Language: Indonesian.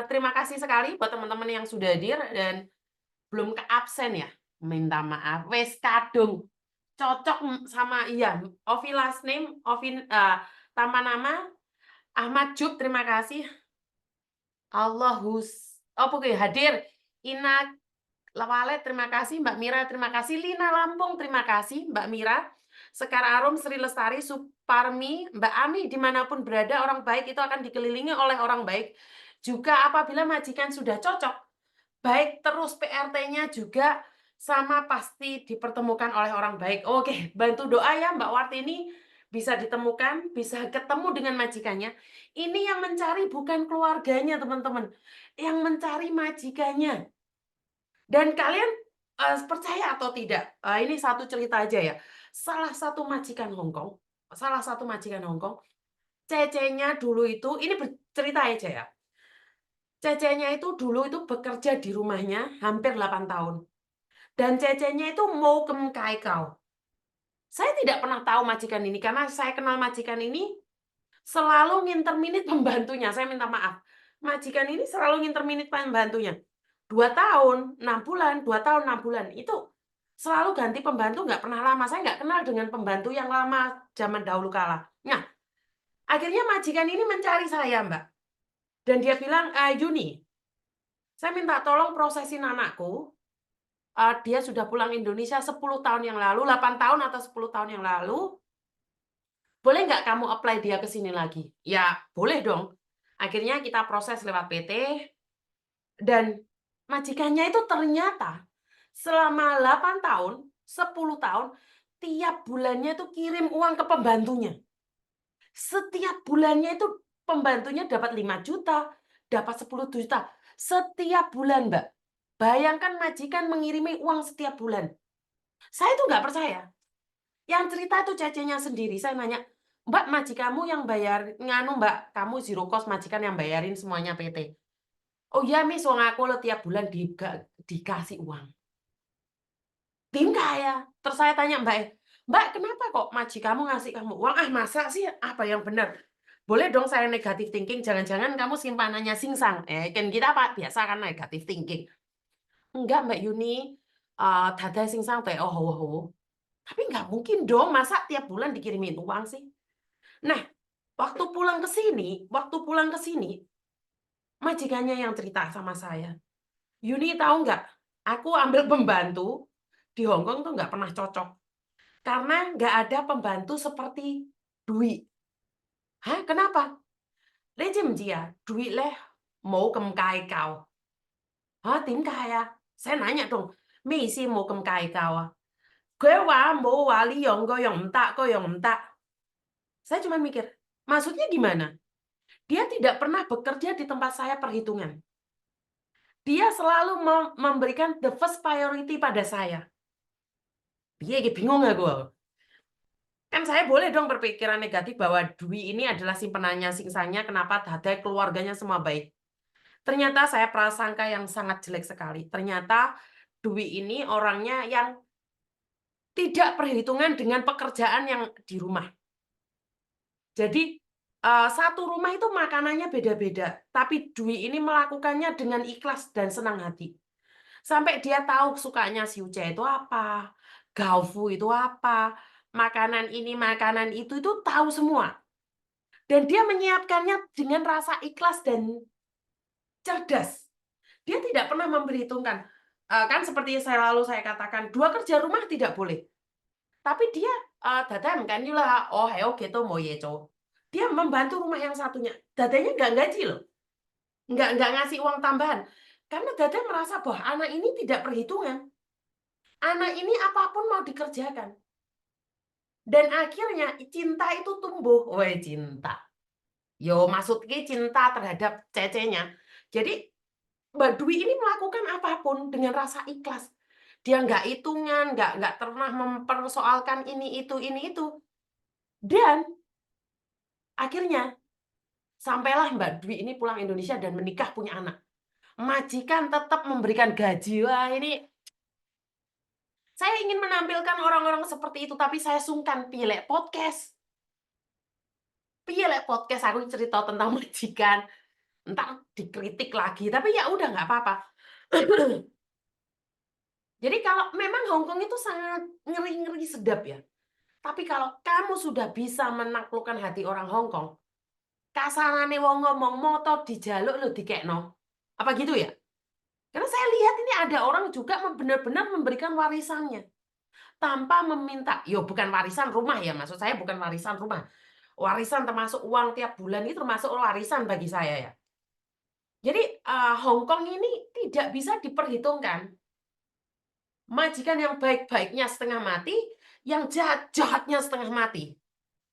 Terima kasih sekali buat teman-teman yang sudah hadir dan belum ke absen ya. Minta maaf, wes kadung. Cocok sama iya, Ovi last name, tambah nama, Ahmad Jub, terima kasih. Pokoknya hadir. Ina Lawale, terima kasih. Mbak Mira, terima kasih. Lina Lampung, terima kasih. Mbak Mira. Sekar Arum, Sri Lestari, Suparmi, Mbak Ami, dimanapun berada, orang baik itu akan dikelilingi oleh orang baik. Juga apabila majikan sudah cocok, baik terus PRT-nya juga sama pasti dipertemukan oleh orang baik. Oke, bantu doa ya Mbak Wartini, bisa ditemukan, bisa ketemu dengan majikannya. Ini yang mencari bukan keluarganya, teman-teman. Yang mencari majikannya. Dan kalian percaya atau tidak, ini satu cerita aja ya. Salah satu majikan Hongkong, cecenya dulu itu, ini cerita aja ya. Cecenya itu dulu itu bekerja di rumahnya hampir 8 tahun. Dan cecenya itu mau ke Kaikau. Saya tidak pernah tahu majikan ini, karena saya kenal majikan ini selalu nginterminit pembantunya. Saya minta maaf. Majikan ini selalu nginterminit pembantunya. 2 tahun, 6 bulan, 2 tahun, 6 bulan. Itu selalu ganti pembantu, nggak pernah lama. Saya nggak kenal dengan pembantu yang lama zaman dahulu kala. Nah, akhirnya majikan ini mencari saya, Mbak. Dan dia bilang, Yuni, saya minta tolong prosesin anakku. Dia sudah pulang Indonesia 10 tahun yang lalu, 8 tahun atau 10 tahun yang lalu. Boleh nggak kamu apply dia ke sini lagi? Ya, boleh dong. Akhirnya kita proses lewat PT, dan majikannya itu ternyata selama 8 tahun, 10 tahun, tiap bulannya itu kirim uang ke pembantunya. Setiap bulannya itu pembantunya dapat 5 juta, dapat 10 juta. Setiap bulan, Mbak. Bayangkan majikan mengirimi uang setiap bulan. Saya itu nggak percaya. Yang cerita itu cecenya sendiri. Saya nanya, Mbak, majikanmu yang bayar, Mbak, kamu zero cost, majikan yang bayarin semuanya PT. Oh iya, Miss, wong aku lo tiap bulan dikasih uang. Tim kaya. Terus saya tanya Mbak, kenapa kok kamu ngasih kamu uang? Masa sih? Apa yang benar? Boleh dong saya negatif thinking, jangan-jangan kamu simpanannya singsang. Kan kita Pak biasa kan negatif thinking. Enggak, Mbak Yuni. Dada singsang teh, oh. Tapi nggak mungkin dong, masa tiap bulan dikirimin uang sih? Nah, waktu pulang ke sini, majikannya yang cerita sama saya. Yuni tahu nggak? Aku ambil pembantu di Hong Kong tuh nggak pernah cocok. Karena nggak ada pembantu seperti Dwi. Hah, kenapa? Lecem dia, Dwi leh mau kem kai kau. Hah, tim kaya. Saya nanya dong, misi mau kem kai kau. Gue mau wali yang entak, kau yang entak. Saya cuma mikir, maksudnya gimana? Dia tidak pernah bekerja di tempat saya perhitungan. Dia selalu memberikan the first priority pada saya. Dia bingung nggak gue? Kan saya boleh dong berpikiran negatif bahwa Dwi ini adalah simpenannya singsanya, kenapa ada keluarganya semua baik. Ternyata saya prasangka yang sangat jelek sekali. Ternyata Dwi ini orangnya yang tidak perhitungan dengan pekerjaan yang di rumah. Jadi satu rumah itu makanannya beda-beda, tapi Dwi ini melakukannya dengan ikhlas dan senang hati. Sampai dia tahu sukanya si Uce itu apa, Gaufu itu apa, makanan ini, makanan itu tahu semua. Dan dia menyiapkannya dengan rasa ikhlas dan cerdas. Dia tidak pernah memperhitungkan. Kan seperti saya katakan, 2 kerja rumah tidak boleh. Tapi dia dadam kan lah, oh heo gitu mau yeco. Dia membantu rumah yang satunya. Dadanya nggak gaji loh. Nggak ngasih uang tambahan. Karena Dada merasa bahwa anak ini tidak perhitungan. Anak ini apapun mau dikerjakan. Dan akhirnya cinta itu tumbuh. Woi, cinta. Yo, maksudnya cinta terhadap cecenya. Jadi Mbak Dwi ini melakukan apapun dengan rasa ikhlas. Dia nggak hitungan, nggak pernah mempersoalkan ini itu. Dan akhirnya sampailah Mbak Dwi ini pulang Indonesia dan menikah punya anak. Majikan tetap memberikan gaji. Wah, ini saya ingin menampilkan orang-orang seperti itu, tapi saya sungkan pilih podcast. Pilih podcast aku cerita tentang majikan. entar dikritik lagi, tapi ya udah nggak apa-apa. Jadi kalau memang Hong Kong itu sangat ngeri-ngeri sedap ya, tapi kalau kamu sudah bisa menaklukkan hati orang Hong Kong, kasarane wong ngomong moto dijaluk lho dikekno. Apa gitu ya? Karena saya lihat ini ada orang juga benar-benar memberikan warisannya tanpa meminta. Yo bukan warisan rumah ya, maksud saya bukan warisan rumah. Warisan termasuk uang tiap bulan itu termasuk warisan bagi saya ya. Jadi Hong Kong ini tidak bisa diperhitungkan. Majikan yang baik-baiknya setengah mati, yang jahat-jahatnya setengah mati.